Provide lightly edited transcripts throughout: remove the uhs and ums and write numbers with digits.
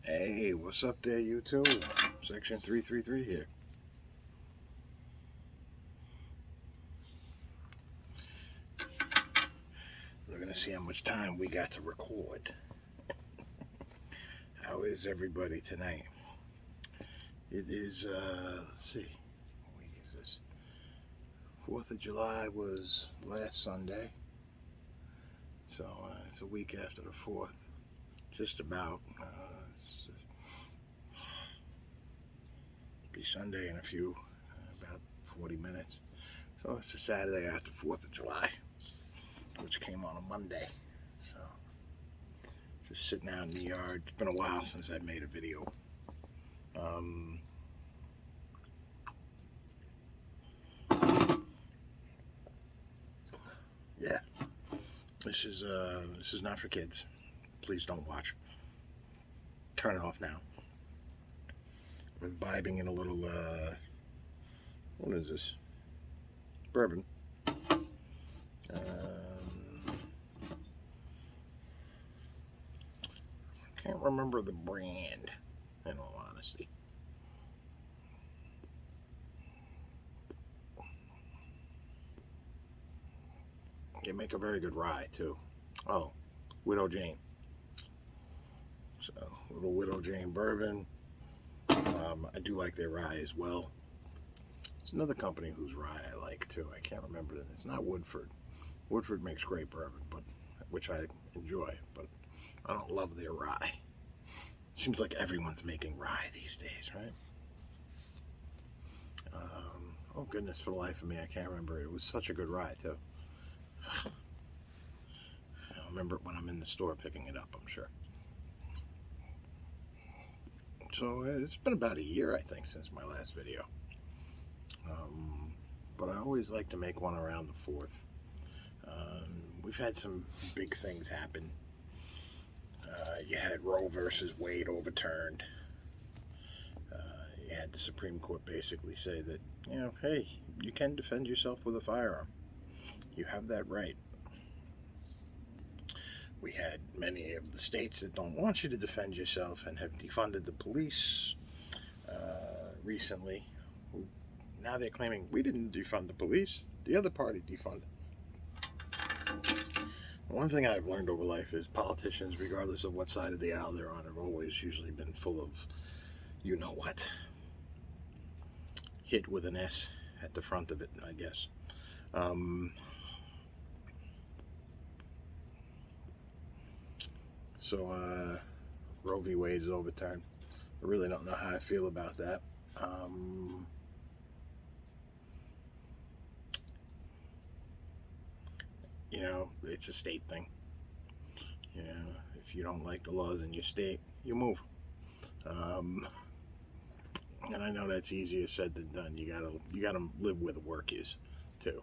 Hey, what's up there, YouTube? Section 333 here. We're going to see how much time we got to record. How is everybody tonight? It is, let's see, what week is this? 4th of July was last Sunday. So it's a week after the 4th. Just about. Be Sunday in a few, about 40 minutes. So it's a Saturday after 4th of July, which came on a Monday. So just sitting out in the yard. It's been a while since I made a video. Yeah, this is not for kids. Please don't watch. Turn it off now. I'm imbibing in a little what is this? Bourbon. Can't remember the brand, in all honesty. They make a very good rye too. Oh, Widow Jane. So, little Widow Jane bourbon. I do like their rye as well. There's another company whose rye I like too. I can't remember it. It's not Woodford. Woodford makes great bourbon, which I enjoy, but I don't love their rye. Seems like everyone's making rye these days, right? Oh goodness, for the life of me, I can't remember. It was such a good rye too. I'll remember it when I'm in the store picking it up, I'm sure. So it's been about a year, I think, since my last video. But I always like to make one around the 4th. We've had some big things happen. You had Roe versus Wade overturned. You had the Supreme Court basically say that, hey, you can defend yourself with a firearm. You have that right. We had many of the states that don't want you to defend yourself and have defunded the police recently. Now they're claiming we didn't defund the police, the other party defunded. One thing I've learned over life is politicians, regardless of what side of the aisle they're on, have always usually been full of you know what. Hit with an S at the front of it, I guess. So Roe v. Wade is overturned. I really don't know how I feel about that. It's a state thing. If you don't like the laws in your state, you move. And I know that's easier said than done. You gotta live where the work is, too.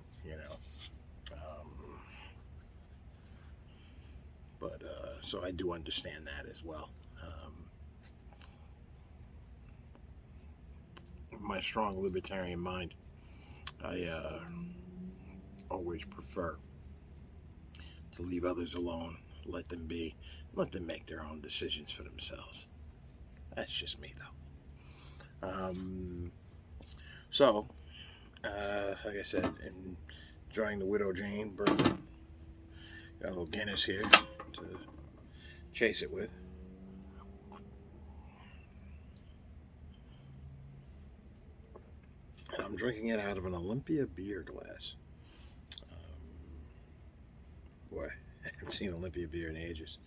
So I do understand that as well. My strong libertarian mind, I always prefer to leave others alone, let them be, let them make their own decisions for themselves. That's just me, though. So, like I said, enjoying the Widow Jane bourbon. Got a little Guinness here to chase it with. And I'm drinking it out of an Olympia beer glass. Boy, I haven't seen Olympia beer in ages.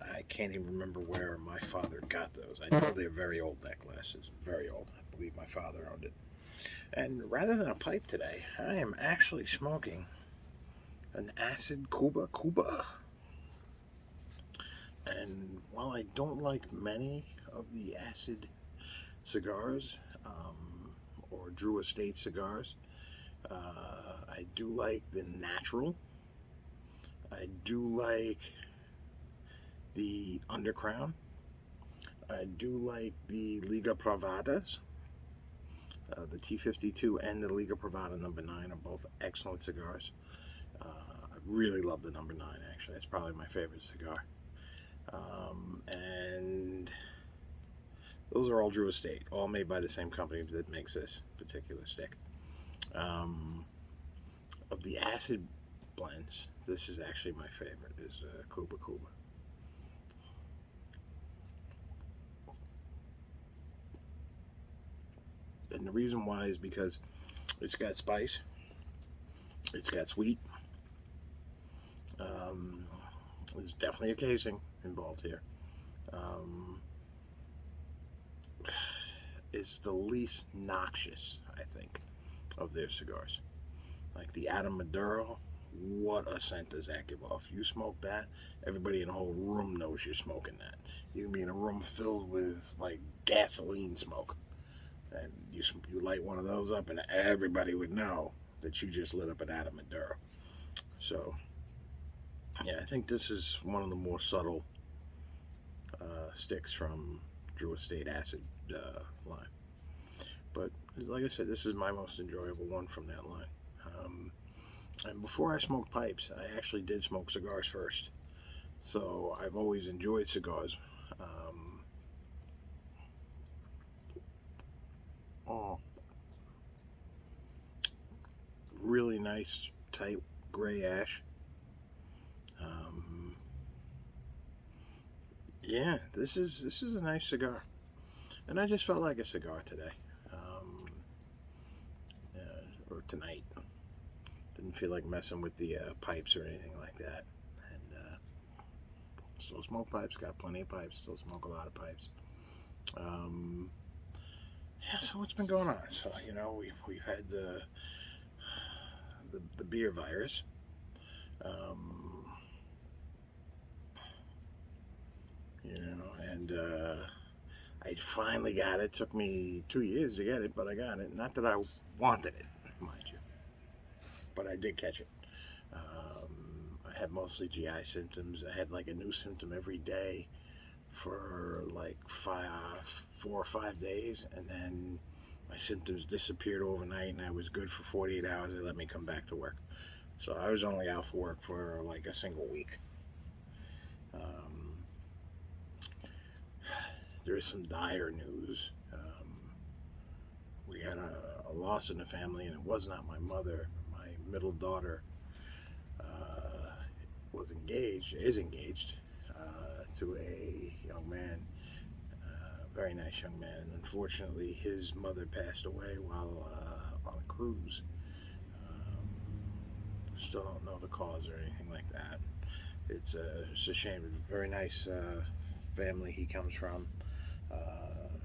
I can't even remember where my father got those. I know they're very old, that glass is very old. I believe my father owned it. And rather than a pipe today, I am actually smoking an acid Kuba Kuba. And while I don't like many of the acid cigars, or Drew Estate cigars, I do like the natural. I do like the Undercrown. I do like the Liga Privadas. The T52 and the Liga Privada number 9 are both excellent cigars. I really love the number 9, actually. It's probably my favorite cigar. And Those are all Drew Estate, all made by the same company that makes this particular stick. Um, of the acid blends, this is actually my favorite, is Kuba Kuba. And the reason why is because it's got spice, it's got sweet. Um, there's definitely a casing involved here. Um, it's the least noxious, I think, of their cigars. Like the Adam Maduro, what a scent does that give off? You smoke that, everybody in the whole room knows you're smoking that. You can be in a room filled with like gasoline smoke, and you light one of those up, and everybody would know that you just lit up an Adam Maduro. So, yeah, I think this is one of the more subtle sticks from Drew Estate Acid line. But like I said, this is my most enjoyable one from that line. And before I smoked pipes, I actually did smoke cigars first. So I've always enjoyed cigars. Oh, really nice, tight gray ash. Um, yeah, this is a nice cigar, and I just felt like a cigar today, or tonight. Didn't feel like messing with the pipes or anything like that. And still smoke pipes, got plenty of pipes, still smoke a lot of pipes. Um, yeah, so what's been going on? So, we've had the beer virus. Um, and I finally got it. Took me 2 years to get it, but I got it. Not that I wanted it, mind you, but I did catch it. I had mostly GI symptoms. I had like a new symptom every day for like 4 or 5 days, and then my symptoms disappeared overnight, and I was good for 48 hours. They let me come back to work. So I was only out for work for like a single week. There is some dire news. We had a loss in the family, and it was not my mother. My middle daughter is engaged to a young man, very nice young man. Unfortunately, his mother passed away while on a cruise. Still don't know the cause or anything like that. It's a shame. It's a very nice family he comes from.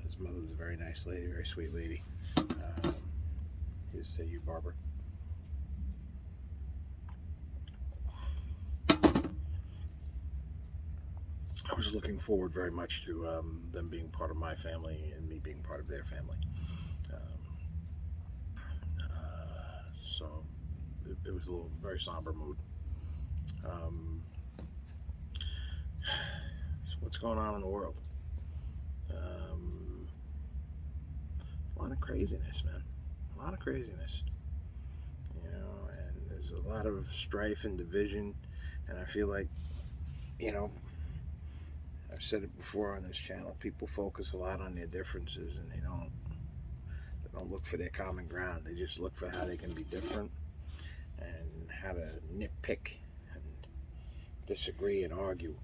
His mother was a very nice lady, very sweet lady. Here's to you, Barbara. I was looking forward very much to them being part of my family and me being part of their family. So it was a little very somber mood. So what's going on in the world? A lot of craziness, man. A lot of craziness. And there's a lot of strife and division, and I feel like, I've said it before on this channel, people focus a lot on their differences, and they don't look for their common ground. They just look for how they can be different and how to nitpick and disagree and argue,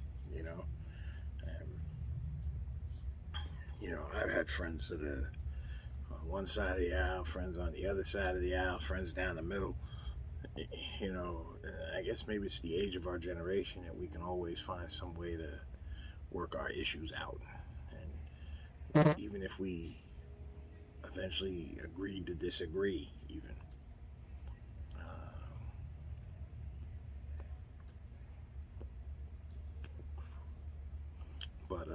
I've had friends that are on one side of the aisle, friends on the other side of the aisle, friends down the middle. I guess maybe it's the age of our generation that we can always find some way to work our issues out. And even if we eventually agreed to disagree, even. But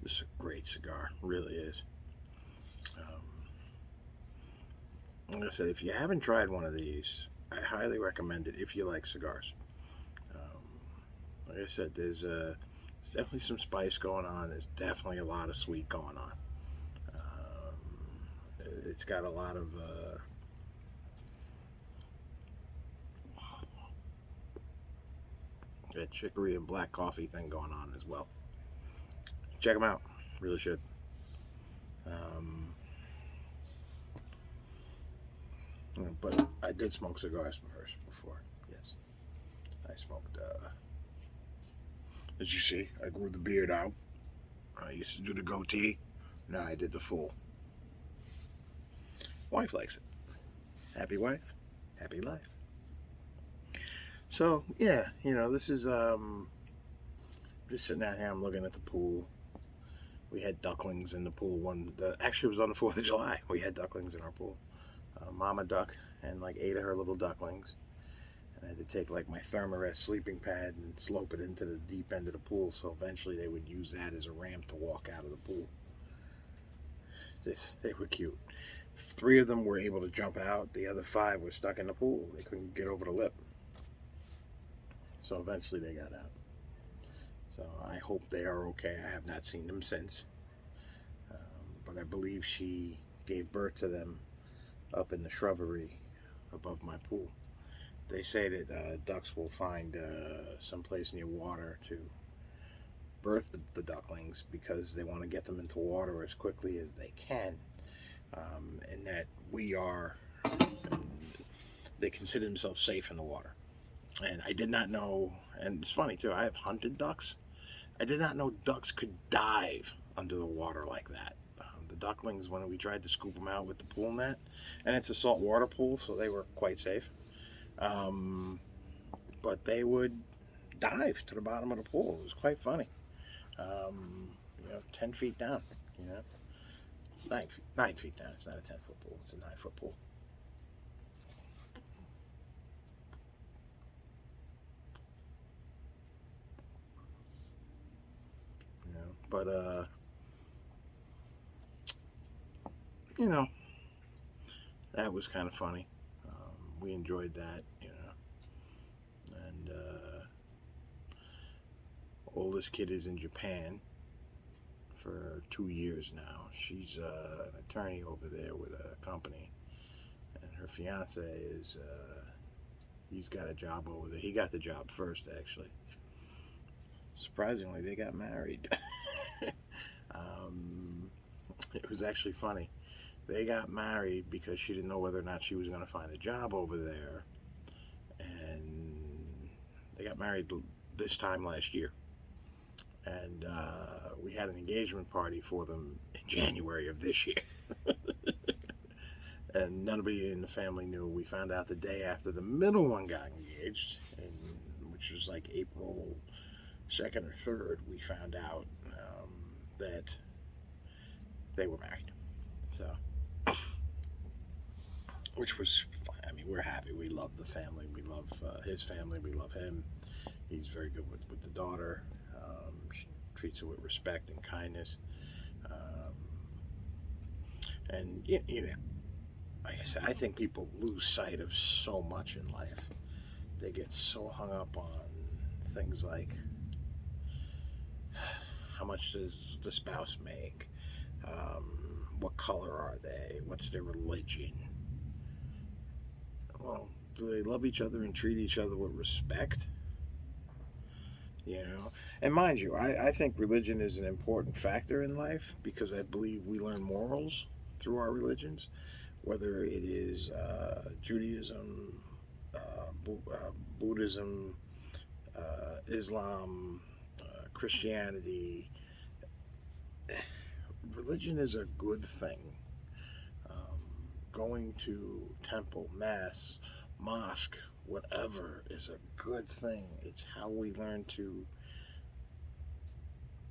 this is a great cigar, really is. Like I said, if you haven't tried one of these, I highly recommend it if you like cigars. Like I said, there's definitely some spice going on. There's definitely a lot of sweet going on. It's got a lot of that chicory and black coffee thing going on as well. Check them out. Really should. Um, but I did smoke cigars first before. Yes, I smoked. As you see, I grew the beard out. I used to do the goatee. Now I did the full. Wife likes it. Happy wife, happy life. So yeah, this is just sitting out here. I'm looking at the pool. We had ducklings in the pool. Actually, it was on the 4th of July. We had ducklings in our pool. Mama duck and like 8 of her little ducklings. And I had to take like my Thermarest sleeping pad and slope it into the deep end of the pool. So eventually they would use that as a ramp to walk out of the pool. They were cute. 3 of them were able to jump out. The other 5 were stuck in the pool. They couldn't get over the lip. So eventually they got out. So I hope they are okay. I have not seen them since. But I believe she gave birth to them up in the shrubbery above my pool. They say that ducks will find some place near water to birth the ducklings because they want to get them into water as quickly as they can. And that they consider themselves safe in the water. And I did not know, and it's funny too, I have hunted ducks. I did not know ducks could dive under the water like that. The ducklings, when we tried to scoop them out with the pool net, and it's a saltwater pool, so they were quite safe. But they would dive to the bottom of the pool. It was quite funny. 10 feet down, 9 feet down. It's not a 10-foot pool, it's a 9-foot pool. But that was kind of funny. We enjoyed that, and oldest kid is in Japan for 2 years now. She's an attorney over there with a company, and her fiance is he's got a job over there. He got the job first, actually. Surprisingly, they got married. It was actually funny. They got married because she didn't know whether or not she was going to find a job over there, and they got married this time last year. And we had an engagement party for them in January of this year. And nobody in the family knew. We found out the day after the middle one got engaged, which was like April 2nd or 3rd. We found out that they were married. So, which was fine. I mean, we're happy. We love the family. We love his family. We love him. He's very good with the daughter. She treats her with respect and kindness. And like I said, I think people lose sight of so much in life. They get so hung up on things like how much does the spouse make, what color are they, what's their religion. Well, do they love each other and treat each other with respect? And mind you, I think religion is an important factor in life because I believe we learn morals through our religions, whether it is Judaism, Buddhism, Islam, Christianity. Religion is a good thing. Going to temple, mass, mosque, whatever is a good thing. It's how we learn to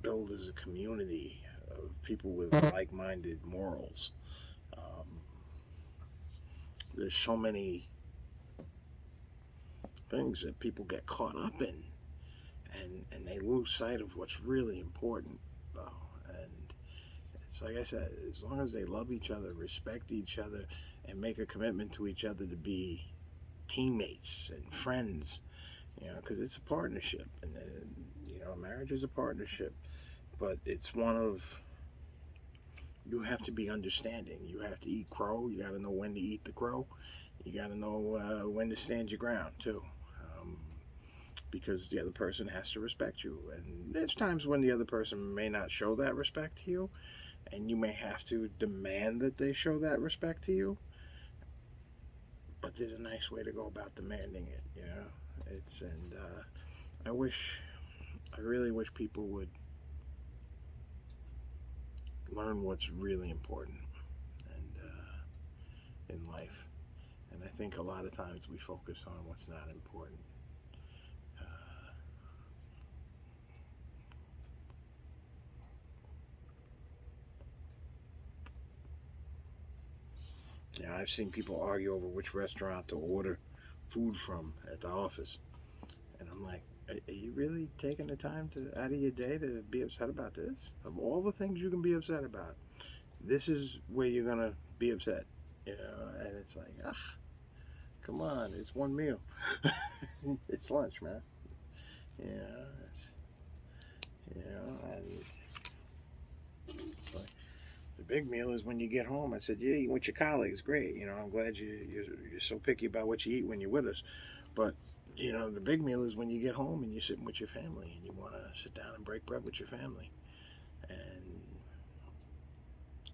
build as a community of people with like-minded morals. There's so many things that people get caught up in, and they lose sight of what's really important. And it's like I said, as long as they love each other, respect each other, and make a commitment to each other to be teammates and friends, because it's a partnership, and marriage is a partnership, but it's one of, you have to be understanding. You have to eat crow. You got to know when to eat the crow. You got to know when to stand your ground too, because the other person has to respect you. And there's times when the other person may not show that respect to you, and you may have to demand that they show that respect to you. But there's a nice way to go about demanding it, you know. It's and I wish, I really wish people would learn what's really important and in life. And I think a lot of times we focus on what's not important. Uh, I've seen people argue over which restaurant to order food from at the office, and I'm like, are you really taking the time to out of your day to be upset about this? Of all the things you can be upset about, this is where you're gonna be upset, you know? And it's like, ah, come on, it's one meal. It's lunch, man. You know, and it's like the big meal is when you get home. I said, you eat with your colleagues, great. You know, I'm glad you're so picky about what you eat when you're with us. But you know, the big meal is when you get home and you're sitting with your family and you want to sit down and break bread with your family. And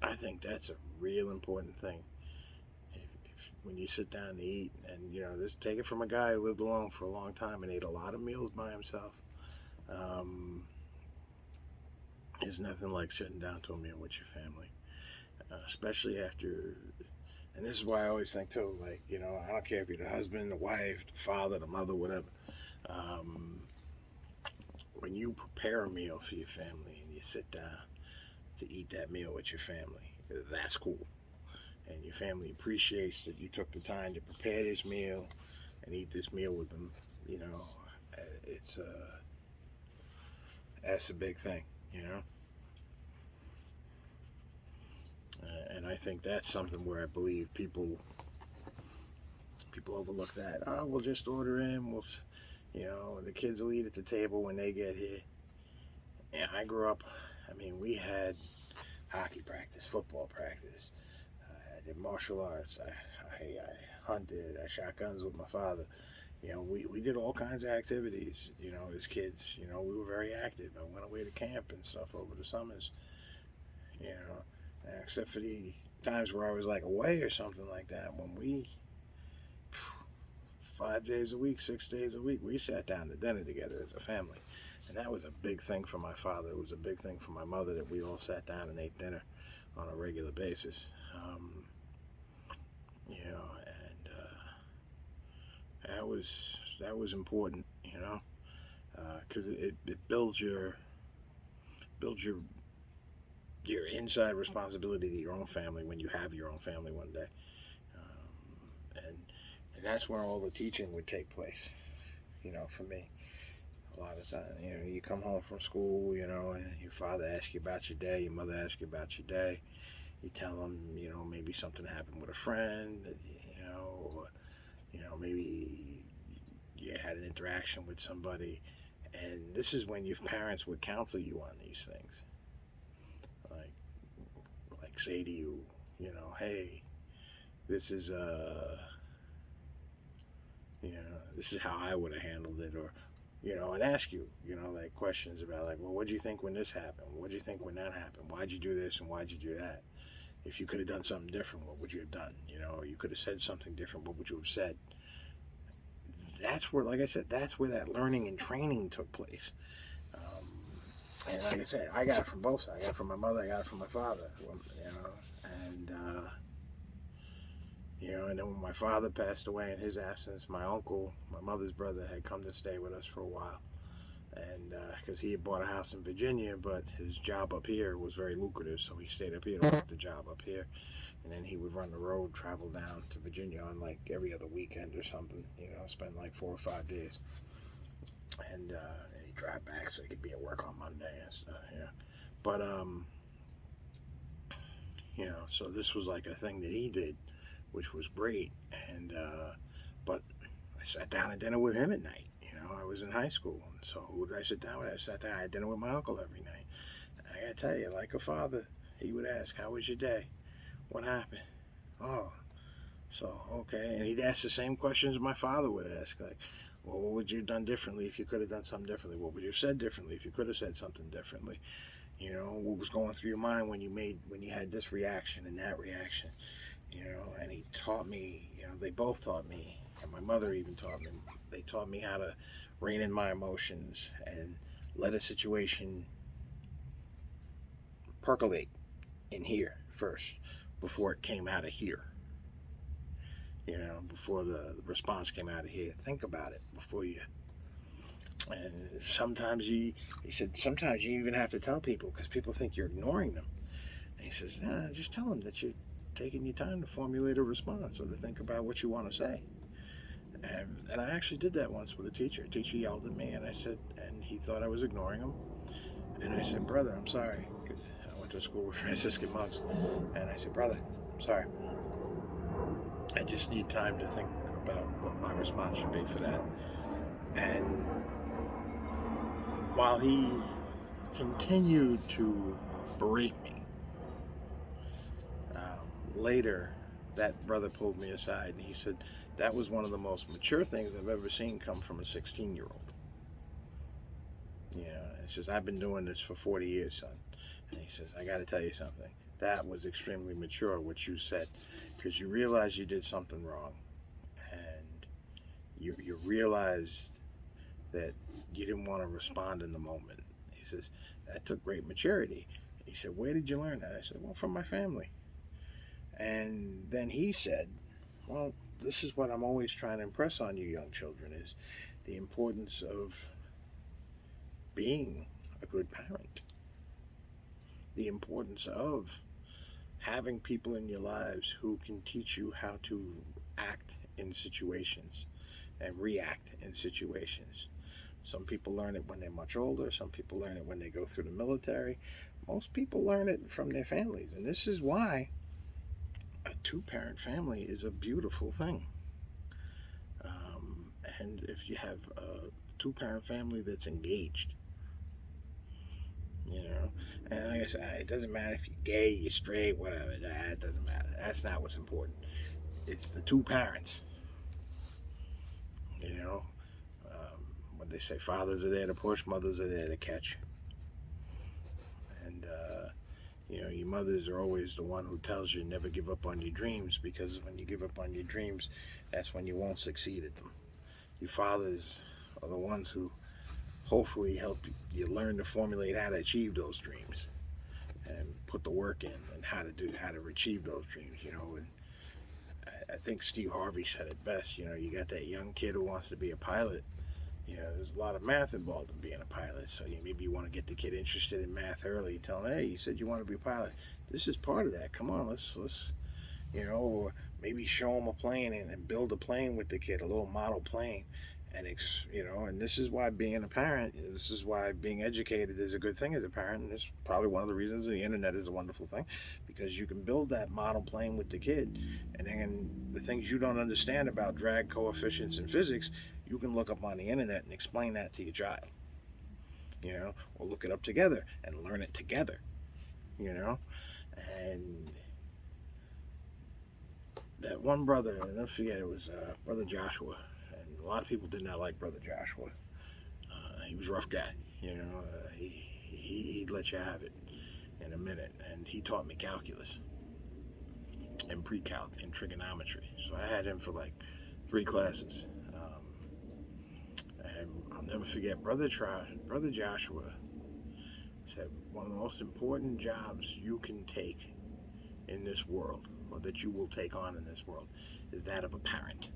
I think that's a real important thing. When you sit down to eat, and you know, just take it from a guy who lived alone for a long time and ate a lot of meals by himself. Um, there's nothing like sitting down to a meal with your family, especially after. And this is why I always think too, like, you know, I don't care if you're the husband, the wife, the father, the mother, whatever. Um, when you prepare a meal for your family and you sit down to eat that meal with your family, that's cool. And your family appreciates that you took the time to prepare this meal and eat this meal with them. You know, it's that's a big thing. You know, and I think that's something where I believe people overlook that. Oh, we'll just order in. You know, the kids will eat at the table when they get here. And I grew up. I mean, we had hockey practice, football practice. I did martial arts. I hunted. I shot guns with my father. You know, we did all kinds of activities. You know, as kids. You know, we were very active. I went away to camp and stuff over the summers. You know, except for the times where I was like away or something like that. When we 5 days a week, 6 days a week, we sat down to dinner together as a family. And that was a big thing for my father. It was a big thing for my mother that we all sat down and ate dinner on a regular basis. You know, and that was important. You know, because it builds your inside responsibility to your own family when you have your own family one day, and that's where all the teaching would take place. You know, for me, a lot of times, you know, you come home from school, you know, and your father asks you about your day, your mother asks you about your day. You tell them, you know, maybe something happened with a friend, you know, or, you know, maybe you had an interaction with somebody, and this is when your parents would counsel you on these things, like say to you, you know, hey, this is you know, this is how I would have handled it, or, you know, and ask you, you know, like questions about like, well, what do you think when this happened? What do you think when that happened? Why'd you do this and why'd you do that? If you could have done something different, what would you have done? You know, or you could have said something different, what would you have said? That's where, like I said, that's where that learning and training took place. And like I said, I got it from both sides. I got it from my mother, I got it from my father, you know, you know, and then when my father passed away in his absence, my uncle, my mother's brother, had come to stay with us for a while. And because he had bought a house in Virginia, but his job up here was very lucrative, so he stayed up here to work the job up here. And then he would run the road, travel down to Virginia on like every other weekend or something, you know, spend like 4 or 5 days. And he'd drive back so he could be at work on Monday and stuff, yeah. But, you know, so this was like a thing that he did, which was great. And, but I sat down at dinner with him at night. You know, I was in high school. So who did I sit down with? I sat down, I had dinner with my uncle every night. And I gotta tell you, like a father, he would ask, how was your day? What happened? Oh, so, okay. And he'd ask the same questions my father would ask, like, well, what would you have done differently if you could have done something differently? What would you have said differently if you could have said something differently? What was going through your mind when you had this reaction and that reaction, and he taught me, they both taught me, and my mother even taught me. They taught me how to rein in my emotions and let a situation percolate in here first before it came out of here. Before the response came out of here. Think about it before you. And sometimes he said, sometimes you even have to tell people because people think you're ignoring them. And he says, nah, just tell them that you're taking your time to formulate a response or to think about what you want to say. And I actually did that once with a teacher. A teacher yelled at me, and he thought I was ignoring him. And I said, brother, I'm sorry. I went to school with Franciscan monks. And I said, brother, I'm sorry. I just need time to think about what my response should be for that. And while he continued to berate me, later that brother pulled me aside and he said, that was one of the most mature things I've ever seen come from a 16-year-old. He says, I've been doing this for 40 years, son. And he says, I got to tell you something. That was extremely mature, what you said, because you realized you did something wrong. And you realized that you didn't want to respond in the moment. He says, that took great maturity. He said, where did you learn that? I said, well, from my family. And then he said, well, this is what I'm always trying to impress on you young children, is the importance of being a good parent. The importance of having people in your lives who can teach you how to act in situations and react in situations. Some people learn it when they're much older. Some people learn it when they go through the military. Most people learn it from their families. And this is why a two-parent family is a beautiful thing. And if you have a two-parent family that's engaged, and like I said, it doesn't matter if you're gay, you're straight, whatever, it doesn't matter. That's not what's important. It's the two parents. What they say, fathers are there to push, mothers are there to catch. And your mothers are always the one who tells you never give up on your dreams, because when you give up on your dreams, that's when you won't succeed at them. Your fathers are the ones who hopefully help you learn to formulate how to achieve those dreams and put the work in and how to achieve those dreams. And I think Steve Harvey said it best. You got that young kid who wants to be a pilot. There's a lot of math involved in being a pilot. So maybe you want to get the kid interested in math early. Tell him, hey, you said you want to be a pilot. This is part of that. Come on, let's or maybe show him a plane and build a plane with the kid, a little model plane. And this is why being a parent, this is why being educated is a good thing as a parent. And it's probably one of the reasons the internet is a wonderful thing, because you can build that model plane with the kid. And then the things you don't understand about drag coefficients in physics, you can look up on the internet and explain that to your child. Or look it up together and learn it together. And that one brother, I'll never forget, it was Brother Joshua. And a lot of people did not like Brother Joshua. He was a rough guy. He'd let you have it in a minute. And he taught me calculus and pre-calc and trigonometry. So I had him for like 3 classes. And I'll never forget, Brother Joshua said, one of the most important jobs you can take in this world, or that you will take on in this world, is that of a parent.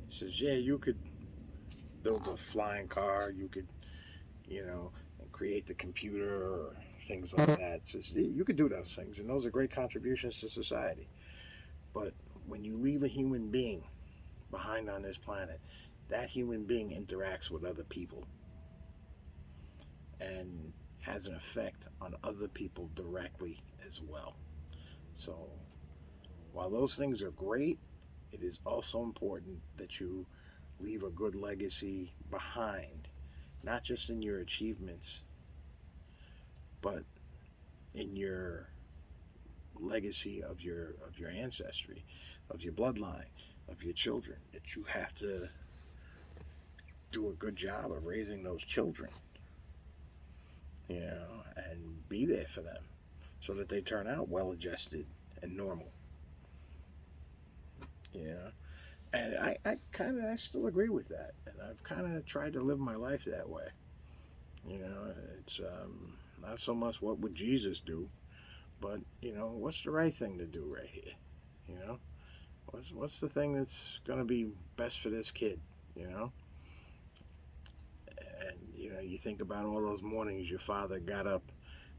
He says, yeah, you could build a flying car, you could, and create the computer or things like that. Says, you could do those things, and those are great contributions to society. But when you leave a human being behind on this planet, that human being interacts with other people and has an effect on other people directly as well. So while those things are great, it is also important that you leave a good legacy behind, not just in your achievements, but in your legacy of your ancestry, of your bloodline, of your children. That you have to do a good job of raising those children. you know, and be there for them so that they turn out well adjusted and normal, you know. And I still agree with that. And I've kind of tried to live my life that way. You know, it's not so much what would Jesus do, but, you know, what's the right thing to do right here? You know, what's the thing that's going to be best for this kid? You know, and you know, you think about all those mornings your father got up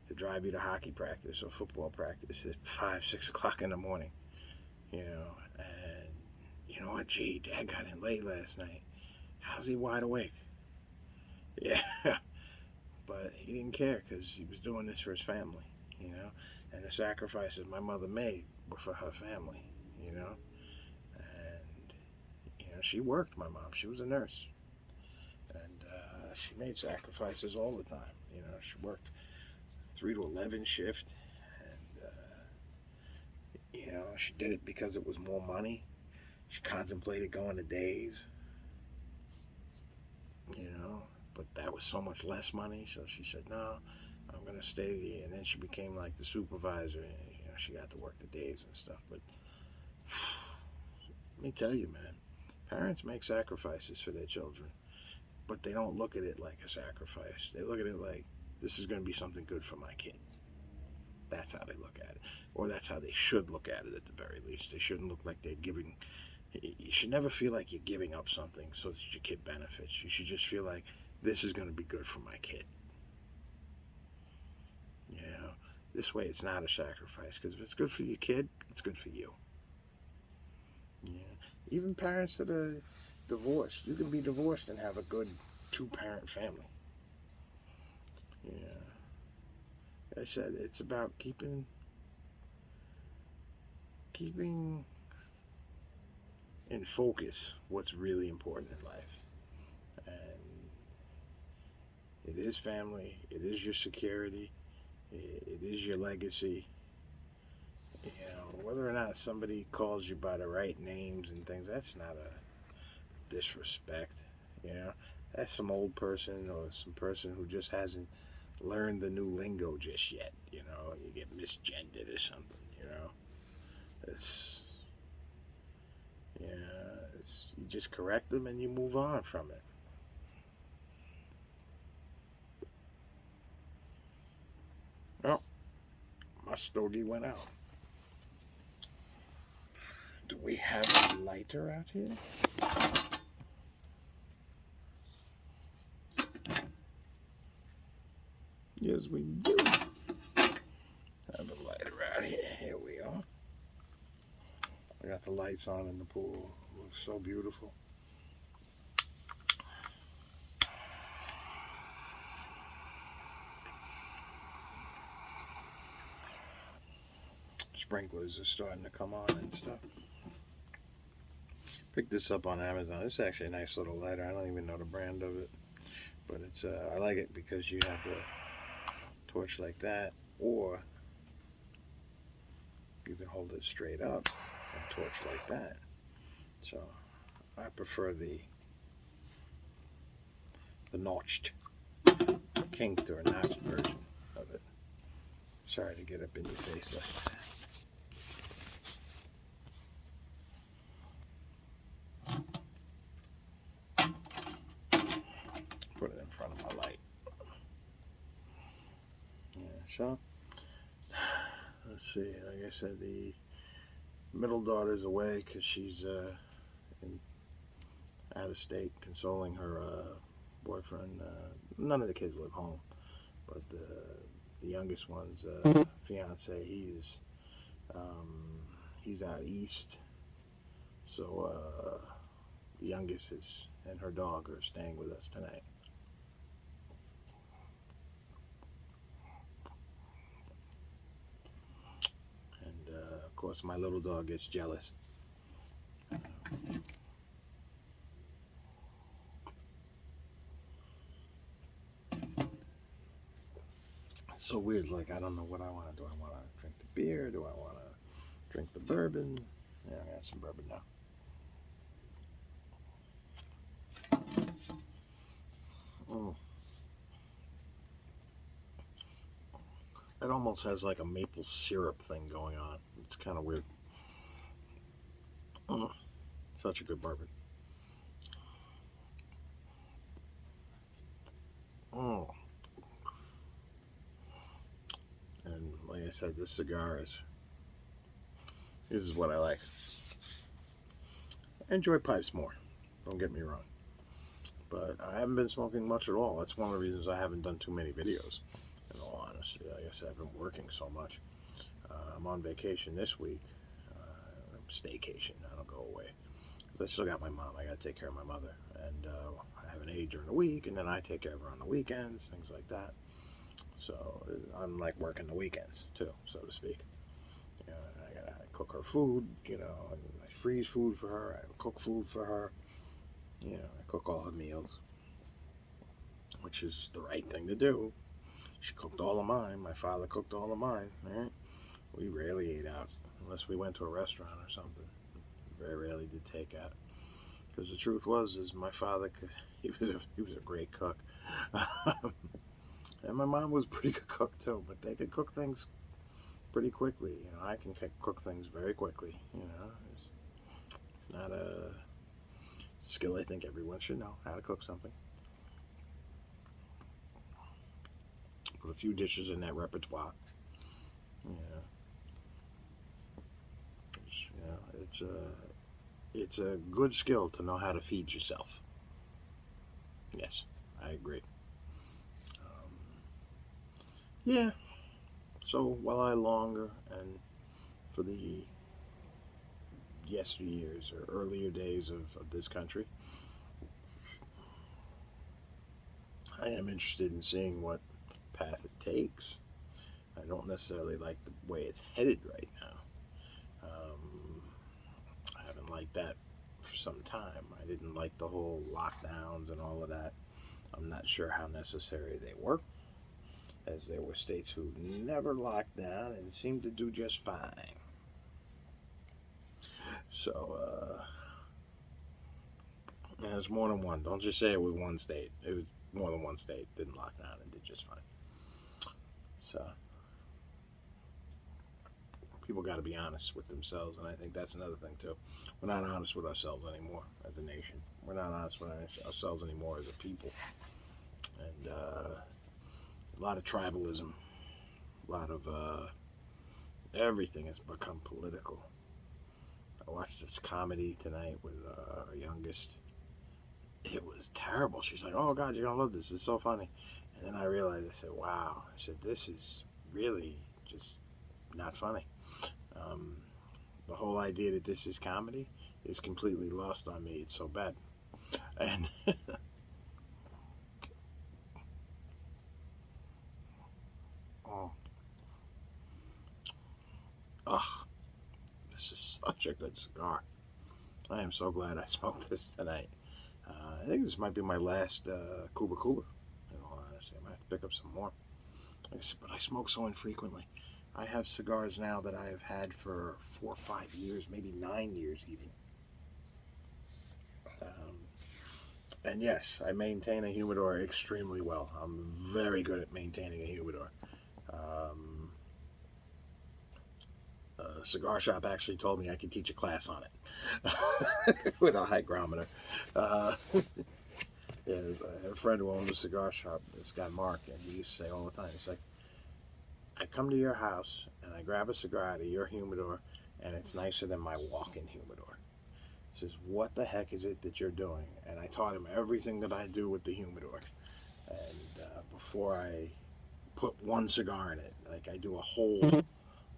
to drive you to hockey practice or football practice at 5, 6 o'clock in the morning. You know, and you know what? Gee, Dad got in late last night. How's he wide awake? Yeah, but he didn't care because he was doing this for his family. You know, and the sacrifices my mother made were for her family. You know, and you know she worked. My mom, she was a nurse, and she made sacrifices all the time. You know, she worked 3 to 11 shift, and you know she did it because it was more money. She contemplated going to days, you know, but that was so much less money. So she said, "No, I'm gonna stay here." And then she became like the supervisor. And, you know, she got to work the days and stuff. But let me tell you, man, parents make sacrifices for their children, but they don't look at it like a sacrifice. They look at it like this is going to be something good for my kid. That's how they look at it, or that's how they should look at it at the very least. They shouldn't look like they're giving. You should never feel like you're giving up something so that your kid benefits. You should just feel like this is going to be good for my kid. You know, this way it's not a sacrifice, because if it's good for your kid, it's good for you. Yeah. Even parents that are divorced, you can be divorced and have a good two-parent family. Yeah. Like I said, it's about keeping in focus what's really important in life. And it is family, it is your security, it is your legacy. You know, whether or not somebody calls you by the right names and things, that's not a disrespect. You know, that's some old person or some person who just hasn't learned the new lingo just yet. You know, you get misgendered or something. You know, it's it's you just correct them and you move on from it. Oh, my stogie went out. Do we have a lighter out here? Yes, we do have a lighter out here. Here we are. I got the lights on in the pool. It looks so beautiful. Sprinklers are starting to come on and stuff. Picked this up on Amazon. It's actually a nice little lighter. I don't even know the brand of it, but it's I like it because you have the torch like that, or you can hold it straight up and torch like that. So I prefer the notched, kinked or notched version of it. Sorry to get up in your face like that. Put it in front of my light. Yeah, so let's see. Like I said, the middle daughter's away because she's out of state consoling her boyfriend. None of the kids live home, but the youngest one's fiance, he's out east. So the youngest is and her dog are staying with us tonight. And of course, my little dog gets jealous. It's so weird. Like, I don't know what I want to do. I want to drink the beer. Do I want to drink the bourbon? Yeah, I got some bourbon now. Mm. It almost has like a maple syrup thing going on. It's kind of weird. Mm, such a good bourbon. Mm. And like I said, this cigar this is what I like. I enjoy pipes more. Don't get me wrong. But I haven't been smoking much at all. That's one of the reasons I haven't done too many videos. In all honesty, like I said, I've been working so much. I'm on vacation this week. Staycation. I don't go away. Because I still got my mom. I got to take care of my mother. And I have an aide during the week, and then I take care of her on the weekends, things like that. So I'm like working the weekends, too, so to speak. You know, I cook her food, and I freeze food for her. I cook food for her. I cook all her meals, which is the right thing to do. She cooked all of mine. My father cooked all of mine. Right? We rarely ate out unless we went to a restaurant or something. Very rarely did take out. Because the truth is my father, he was a great cook. And my mom was a pretty good cook too, but they could cook things pretty quickly. I can cook things very quickly. It's not a skill I think everyone should know, how to cook something. Put a few dishes in that repertoire. It's a good skill to know how to feed yourself. Yes, I agree. Yeah. So while I longer and for the yesteryears or earlier days of this country, I am interested in seeing what path it takes. I don't necessarily like the way it's headed right now. I haven't liked that for some time. I didn't like the whole lockdowns and all of that. I'm not sure how necessary they were, as there were states who never locked down and seemed to do just fine. So, and it's more than one. Don't just say it was one state. It was more than one state didn't lock down and did just fine. So, people got to be honest with themselves, and I think that's another thing too. We're not honest with ourselves anymore as a nation. We're not honest with ourselves anymore as a people, and a lot of tribalism, a lot of everything has become political. I watched this comedy tonight with our youngest. It was terrible. She's like, "Oh God, you're gonna love this. It's so funny." And then I realized, I said, "Wow." I said, "This is really just not funny." The whole idea that this is comedy is completely lost on me. It's so bad. And oh, ugh, this is such a good cigar. I am so glad I smoked this tonight. I think this might be my last Kuba Kuba. In all honesty, I might have to pick up some more. Like I said, but I smoke so infrequently. I have cigars now that I have had for 4 or 5 years, maybe 9 years even. And yes, I maintain a humidor extremely well. I'm very good at maintaining a humidor. A cigar shop actually told me I could teach a class on it with a hygrometer. Yeah, I had a friend who owned a cigar shop, this guy Mark, and he used to say all the time, he's like, I come to your house and I grab a cigar out of your humidor and it's nicer than my walk-in humidor. He says, what the heck is it that you're doing? And I taught him everything that I do with the humidor. And before I put one cigar in it, like I do a whole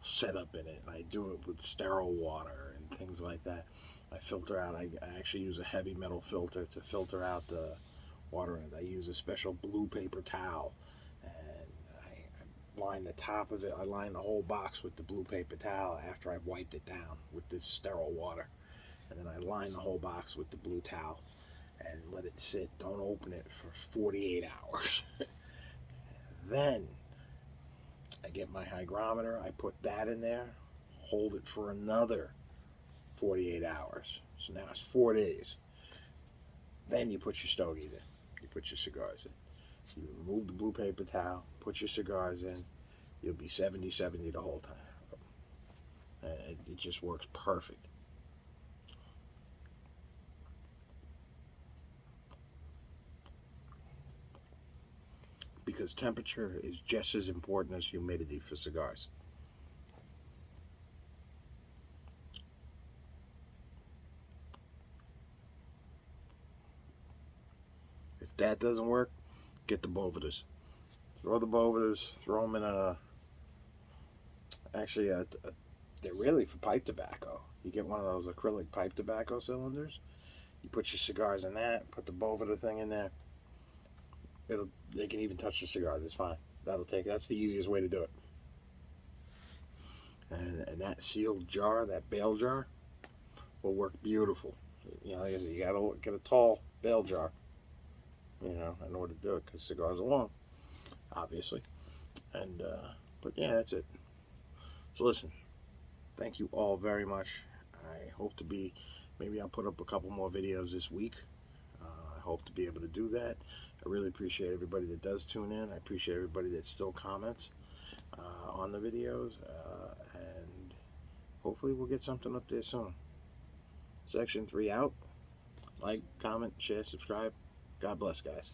setup in it. I do it with sterile water and things like that. I filter out, I actually use a heavy metal filter to filter out the water in it. I use a special blue paper towel, and I line the top of it. I line the whole box with the blue paper towel after I've wiped it down with this sterile water. And then I line the whole box with the blue towel and let it sit. Don't open it for 48 hours. Then I get my hygrometer, I put that in there, hold it for another 48 hours. So now it's 4 days. Then you put your stogies in. You put your cigars in. You remove the blue paper towel, put your cigars in, you'll be 70-70 the whole time. It just works perfect. Because temperature is just as important as humidity for cigars. If that doesn't work, get the Bovedas. Throw the Bovedas, throw them in actually, they're really for pipe tobacco. You get one of those acrylic pipe tobacco cylinders. You put your cigars in that, put the Boveda thing in there. They can even touch the cigars. It's fine. That's the easiest way to do it. And that sealed jar, that bale jar, will work beautiful. Like I said, you gotta get a tall bale jar, in order to do it, because cigars are long, obviously. And but yeah, that's it. So listen, thank you all very much. I hope to maybe I'll put up a couple more videos this week. I hope to be able to do that. I really appreciate everybody that does tune in. I appreciate everybody that still comments on the videos. And hopefully we'll get something up there soon. Section 3 out. Like, comment, share, subscribe. God bless, guys.